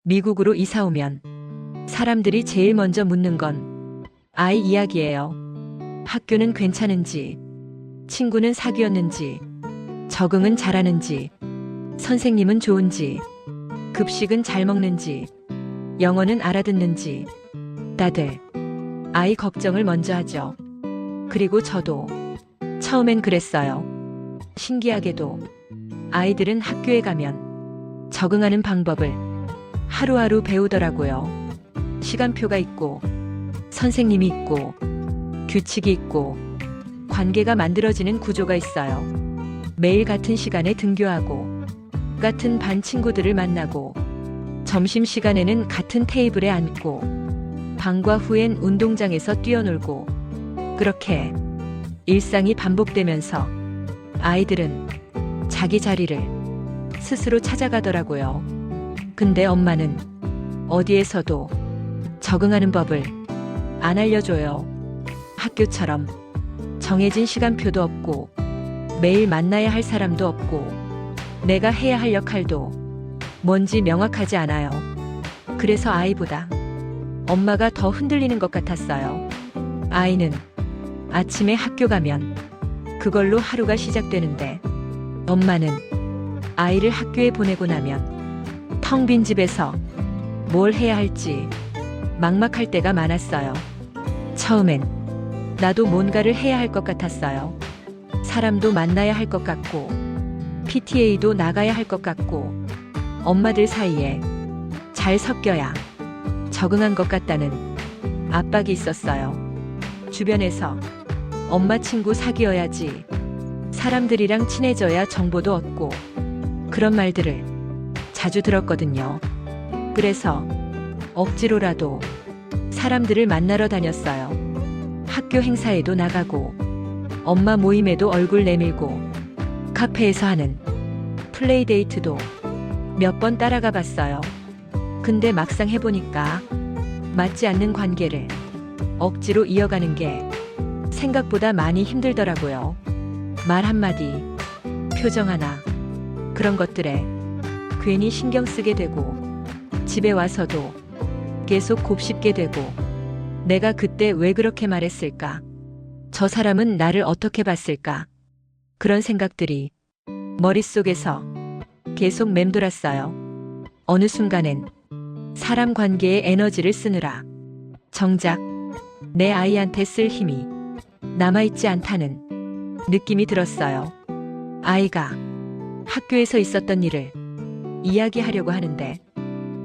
미국으로 이사 오면 사람들이 제일 먼저 묻는 건 아이 이야기예요. 학교는 괜찮은지, 친구는 사귀었는지, 적응은 잘하는지, 선생님은 좋은지, 급식은 잘 먹는지, 영어는 알아듣는지. 다들 아이 걱정을 먼저 하죠. 그리고 저도 처음엔 그랬어요. 신기하게도 아이들은 학교에 가면 적응하는 방법을 하루하루 배우더라고요. 시간표가 있고, 선생님이 있고, 규칙이 있고, 관계가 만들어지는 구조가 있어요. 매일 같은 시간에 등교하고, 같은 반 친구들을 만나고, 점심시간에는 같은 테이블에 앉고, 방과 후엔 운동장에서 뛰어놀고, 그렇게 일상이 반복되면서 아이들은 자기 자리를 스스로 찾아가더라고요. 근데 엄마는 어디에서도 적응하는 법을 안 알려줘요. 학교처럼 정해진 시간표도 없고, 매일 만나야 할 사람도 없고, 내가 해야 할 역할도 뭔지 명확하지 않아요. 그래서 아이보다 엄마가 더 흔들리는 것 같았어요. 아이는 아침에 학교 가면 그걸로 하루가 시작되는데, 엄마는 아이를 학교에 보내고 나면 텅 빈 집에서 뭘 해야 할지 막막할 때가 많았어요. 처음엔 나도 뭔가를 해야 할 것 같았어요. 사람도 만나야 할 것 같고, PTA도 나가야 할 것 같고, 엄마들 사이에 잘 섞여야 적응한 것 같다는 압박이 있었어요. 주변에서 엄마 친구 사귀어야지, 사람들이랑 친해져야 정보도 얻고, 그런 말들을 자주 들었거든요. 그래서 억지로라도 사람들을 만나러 다녔어요. 학교 행사에도 나가고, 엄마 모임에도 얼굴 내밀고, 카페에서 하는 플레이데이트도 몇 번 따라가 봤어요. 근데 막상 해보니까 맞지 않는 관계를 억지로 이어가는 게 생각보다 많이 힘들더라고요. 말 한마디, 표정 하나, 그런 것들에 괜히 신경 쓰게 되고, 집에 와서도 계속 곱씹게 되고, 내가 그때 왜 그렇게 말했을까? 저 사람은 나를 어떻게 봤을까? 그런 생각들이 머릿속에서 계속 맴돌았어요. 어느 순간엔 사람 관계에 에너지를 쓰느라 정작 내 아이한테 쓸 힘이 남아있지 않다는 느낌이 들었어요. 아이가 학교에서 있었던 일을 이야기하려고 하는데,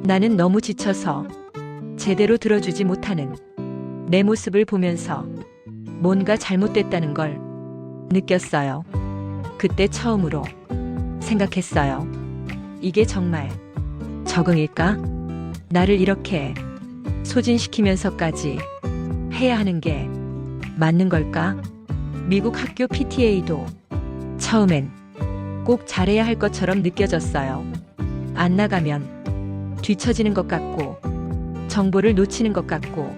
나는 너무 지쳐서 제대로 들어주지 못하는 내 모습을 보면서 뭔가 잘못됐다는 걸 느꼈어요. 그때 처음으로 생각했어요. 이게 정말 적응일까? 나를 이렇게 소진시키면서까지 해야 하는 게 맞는 걸까? 미국 학교 PTA도 처음엔 꼭 잘해야 할 것처럼 느껴졌어요. 안 나가면 뒤처지는 것 같고, 정보를 놓치는 것 같고,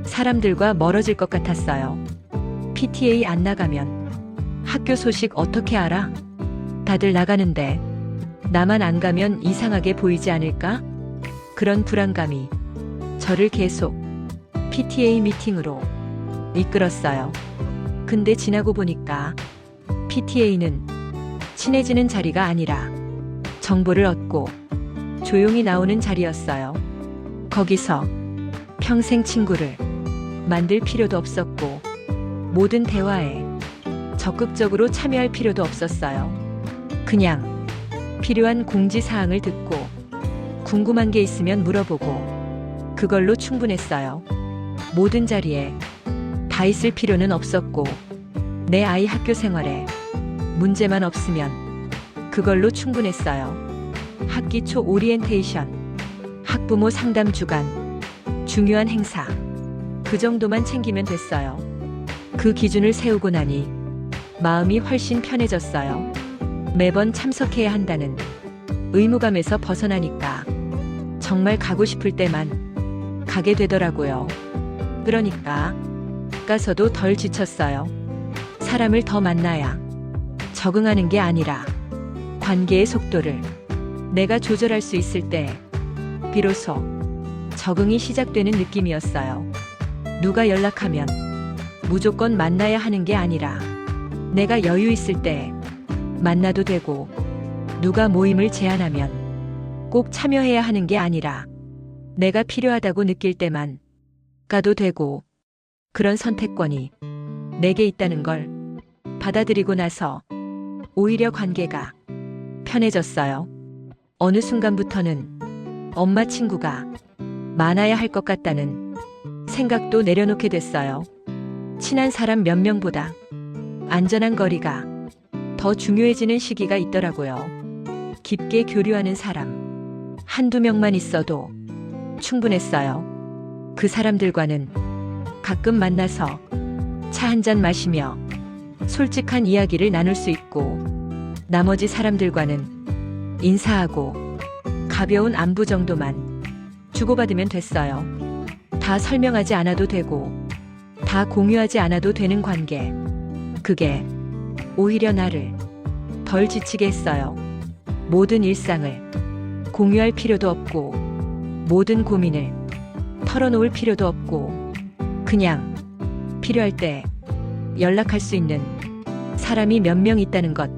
사람들과 멀어질 것 같았어요. PTA 안 나가면 학교 소식 어떻게 알아? 다들 나가는데 나만 안 가면 이상하게 보이지 않을까? 그런 불안감이 저를 계속 PTA 미팅으로 이끌었어요. 근데 지나고 보니까 PTA는 친해지는 자리가 아니라 정보를 얻고 조용히 나오는 자리였어요. 거기서 평생 친구를 만들 필요도 없었고, 모든 대화에 적극적으로 참여할 필요도 없었어요. 그냥 필요한 공지사항을 듣고, 궁금한 게 있으면 물어보고, 그걸로 충분했어요. 모든 자리에 다 있을 필요는 없었고, 내 아이 학교 생활에 문제만 없으면 그걸로 충분했어요. 학기 초 오리엔테이션, 학부모 상담 주간, 중요한 행사, 그 정도만 챙기면 됐어요. 그 기준을 세우고 나니 마음이 훨씬 편해졌어요. 매번 참석해야 한다는 의무감에서 벗어나니까 정말 가고 싶을 때만 가게 되더라고요. 그러니까 가서도 덜 지쳤어요. 사람을 더 만나야 적응하는 게 아니라 관계의 속도를 내가 조절할 수 있을 때 비로소 적응이 시작되는 느낌이었어요. 누가 연락하면 무조건 만나야 하는 게 아니라 내가 여유 있을 때 만나도 되고, 누가 모임을 제안하면 꼭 참여해야 하는 게 아니라 내가 필요하다고 느낄 때만 가도 되고, 그런 선택권이 내게 있다는 걸 받아들이고 나서 오히려 관계가 편해졌어요. 어느 순간부터는 엄마 친구가 많아야 할 것 같다는 생각도 내려놓게 됐어요. 친한 사람 몇 명보다 안전한 거리가 더 중요해지는 시기가 있더라고요. 깊게 교류하는 사람 한두 명만 있어도 충분했어요. 그 사람들과는 가끔 만나서 차 한잔 마시며 솔직한 이야기를 나눌 수 있고, 나머지 사람들과는 인사하고 가벼운 안부 정도만 주고받으면 됐어요. 다 설명하지 않아도 되고, 다 공유하지 않아도 되는 관계. 그게 오히려 나를 덜 지치게 했어요. 모든 일상을 공유할 필요도 없고, 모든 고민을 털어놓을 필요도 없고, 그냥 필요할 때 연락할 수 있는 사람이 몇 명 있다는 것,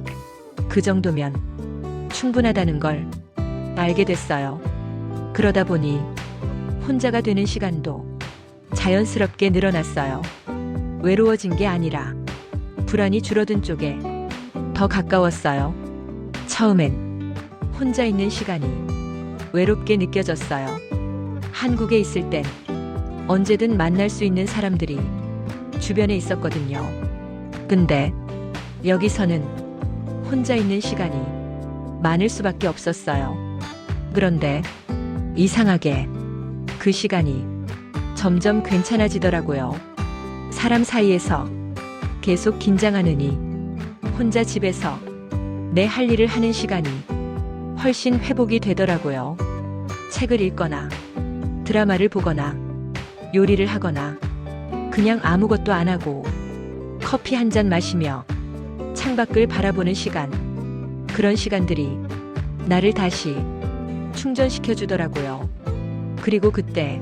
그 정도면 충분하다는 걸 알게 됐어요. 그러다 보니 혼자가 되는 시간도 자연스럽게 늘어났어요. 외로워진 게 아니라 불안이 줄어든 쪽에 더 가까웠어요. 처음엔 혼자 있는 시간이 외롭게 느껴졌어요. 한국에 있을 땐 언제든 만날 수 있는 사람들이 주변에 있었거든요. 근데 여기서는 혼자 있는 시간이 많을 수밖에 없었어요. 그런데 이상하게 그 시간이 점점 괜찮아지더라고요. 사람 사이에서 계속 긴장하느니 혼자 집에서 내 할 일을 하는 시간이 훨씬 회복이 되더라고요. 책을 읽거나 드라마를 보거나 요리를 하거나 그냥 아무것도 안 하고 커피 한 잔 마시며 창밖을 바라보는 시간, 그런 시간들이 나를 다시 충전시켜 주더라고요. 그리고 그때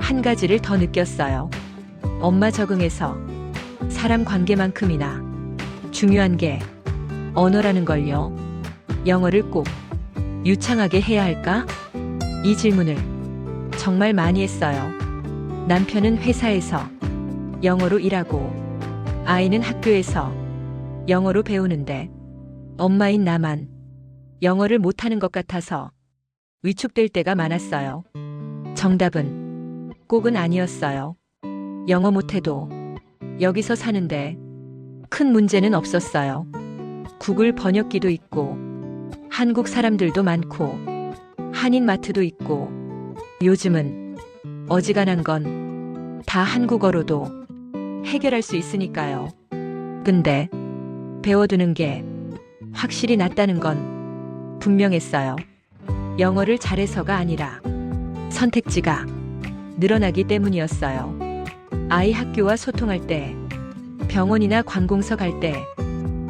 한 가지를 더 느꼈어요. 엄마 적응에서 사람 관계만큼이나 중요한 게 언어라는 걸요. 영어를 꼭 유창하게 해야 할까? 이 질문을 정말 많이 했어요. 남편은 회사에서 영어로 일하고 아이는 학교에서 영어로 배우는데 엄마인 나만 영어를 못하는 것 같아서 위축될 때가 많았어요. 정답은 꼭은 아니었어요. 영어 못해도 여기서 사는데 큰 문제는 없었어요. 구글 번역기도 있고 한국 사람들도 많고 한인마트도 있고 요즘은 어지간한 건 다 한국어로도 해결할 수 있으니까요. 근데 배워두는 게 확실히 낫다는 건 분명했어요. 영어를 잘해서가 아니라 선택지가 늘어나기 때문이었어요. 아이 학교와 소통할 때, 병원이나 관공서 갈 때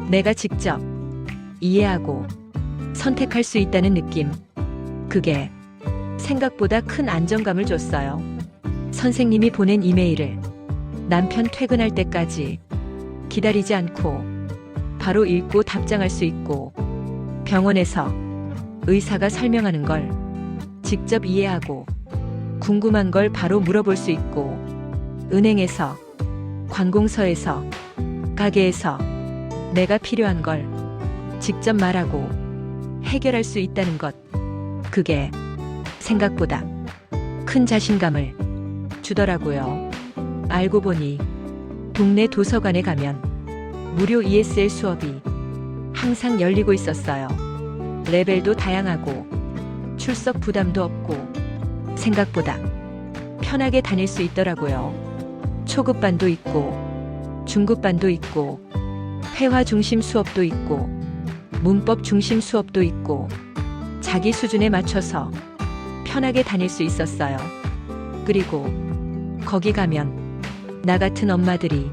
내가 직접 이해하고 선택할 수 있다는 느낌. 그게 생각보다 큰 안정감을 줬어요. 선생님이 보낸 이메일을 남편 퇴근할 때까지 기다리지 않고 바로 읽고 답장할 수 있고, 병원에서 의사가 설명하는 걸 직접 이해하고 궁금한 걸 바로 물어볼 수 있고, 은행에서, 관공서에서, 가게에서 내가 필요한 걸 직접 말하고 해결할 수 있다는 것. 그게 생각보다 큰 자신감을 주더라고요. 알고 보니 동네 도서관에 가면 무료 ESL 수업이 항상 열리고 있었어요. 레벨도 다양하고 출석 부담도 없고 생각보다 편하게 다닐 수 있더라고요. 초급반도 있고 중급반도 있고 회화 중심 수업도 있고 문법 중심 수업도 있고 자기 수준에 맞춰서 편하게 다닐 수 있었어요. 그리고 거기 가면 나 같은 엄마들이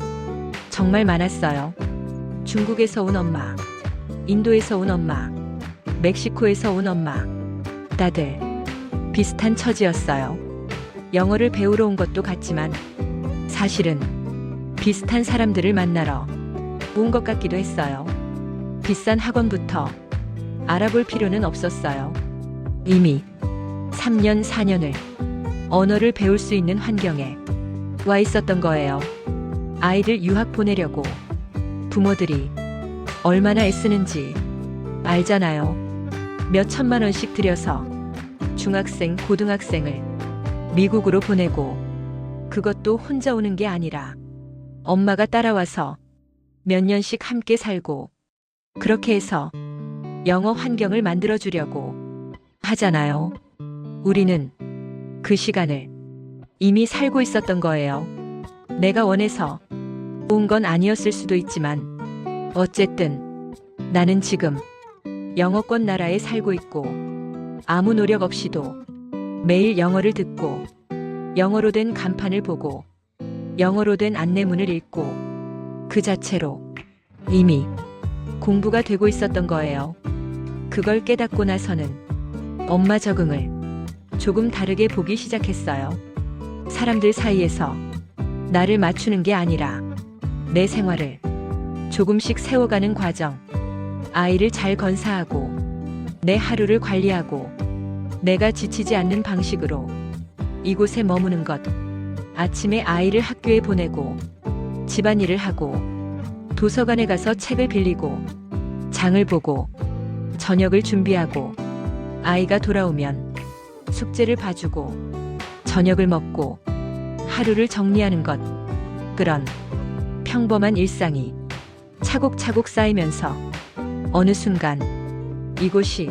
정말 많았어요. 중국에서 온 엄마, 인도에서 온 엄마, 멕시코에서 온 엄마, 다들 비슷한 처지였어요. 영어를 배우러 온 것도 같지만 사실은 비슷한 사람들을 만나러 온 것 같기도 했어요. 비싼 학원부터 알아볼 필요는 없었어요. 이미 3년, 4년을 언어를 배울 수 있는 환경에 와 있었던 거예요. 아이들 유학 보내려고 부모들이 얼마나 애쓰는지 알잖아요. 몇 천만 원씩 들여서 중학생, 고등학생을 미국으로 보내고 그것도 혼자 오는 게 아니라 엄마가 따라와서 몇 년씩 함께 살고 그렇게 해서 영어 환경을 만들어주려고 하잖아요. 우리는 그 시간을 이미 살고 있었던 거예요. 내가 원해서 온 건 아니었을 수도 있지만 어쨌든 나는 지금 영어권 나라에 살고 있고 아무 노력 없이도 매일 영어를 듣고 영어로 된 간판을 보고 영어로 된 안내문을 읽고 그 자체로 이미 공부가 되고 있었던 거예요. 그걸 깨닫고 나서는 엄마 적응을 조금 다르게 보기 시작했어요. 사람들 사이에서 나를 맞추는 게 아니라 내 생활을 조금씩 세워가는 과정. 아이를 잘 건사하고 내 하루를 관리하고 내가 지치지 않는 방식으로 이곳에 머무는 것. 아침에 아이를 학교에 보내고 집안일을 하고 도서관에 가서 책을 빌리고 장을 보고 저녁을 준비하고 아이가 돌아오면 숙제를 봐주고 저녁을 먹고 하루를 정리하는 것. 그런 평범한 일상이 차곡차곡 쌓이면서 어느 순간 이곳이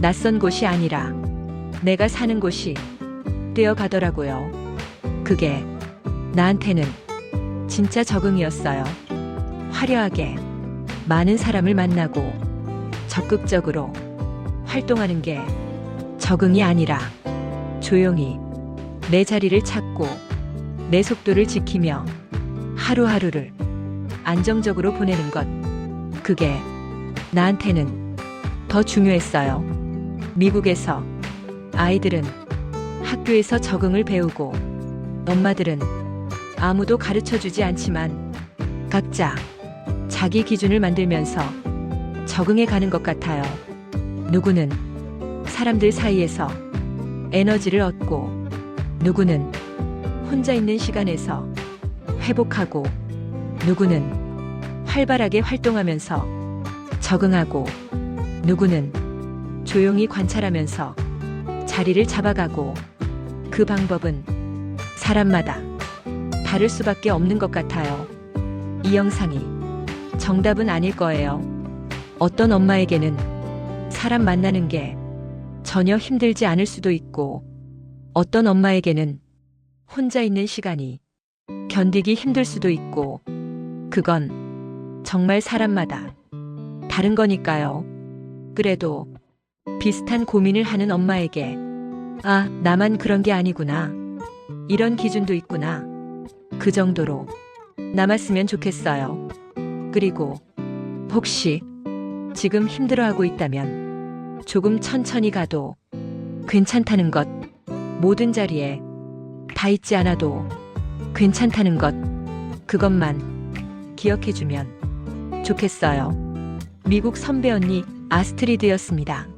낯선 곳이 아니라 내가 사는 곳이 되어 가더라고요. 그게 나한테는 진짜 적응이었어요. 화려하게 많은 사람을 만나고 적극적으로 활동하는 게 적응이 아니라 조용히 내 자리를 찾고 내 속도를 지키며 하루하루를 안정적으로 보내는 것. 그게 나한테는 더 중요했어요. 미국에서 아이들은 학교에서 적응을 배우고 엄마들은 아무도 가르쳐 주지 않지만 각자 자기 기준을 만들면서 적응해 가는 것 같아요. 누구는 사람들 사이에서 에너지를 얻고 누구는 혼자 있는 시간에서 회복하고 누구는 활발하게 활동하면서 적응하고 누구는 조용히 관찰하면서 자리를 잡아가고 그 방법은 사람마다 다를 수밖에 없는 것 같아요. 이 영상이 정답은 아닐 거예요. 어떤 엄마에게는 사람 만나는 게 전혀 힘들지 않을 수도 있고 어떤 엄마에게는 혼자 있는 시간이 견디기 힘들 수도 있고 그건 정말 사람마다 다른 거니까요. 그래도 비슷한 고민을 하는 엄마에게 아, 나만 그런 게 아니구나. 이런 기준도 있구나. 그 정도로 남았으면 좋겠어요. 그리고 혹시 지금 힘들어하고 있다면 조금 천천히 가도 괜찮다는 것. 모든 자리에 다 있지 않아도 괜찮다는 것. 그것만 기억해주면 좋겠어요. 미국 선배 언니 아스트리드였습니다.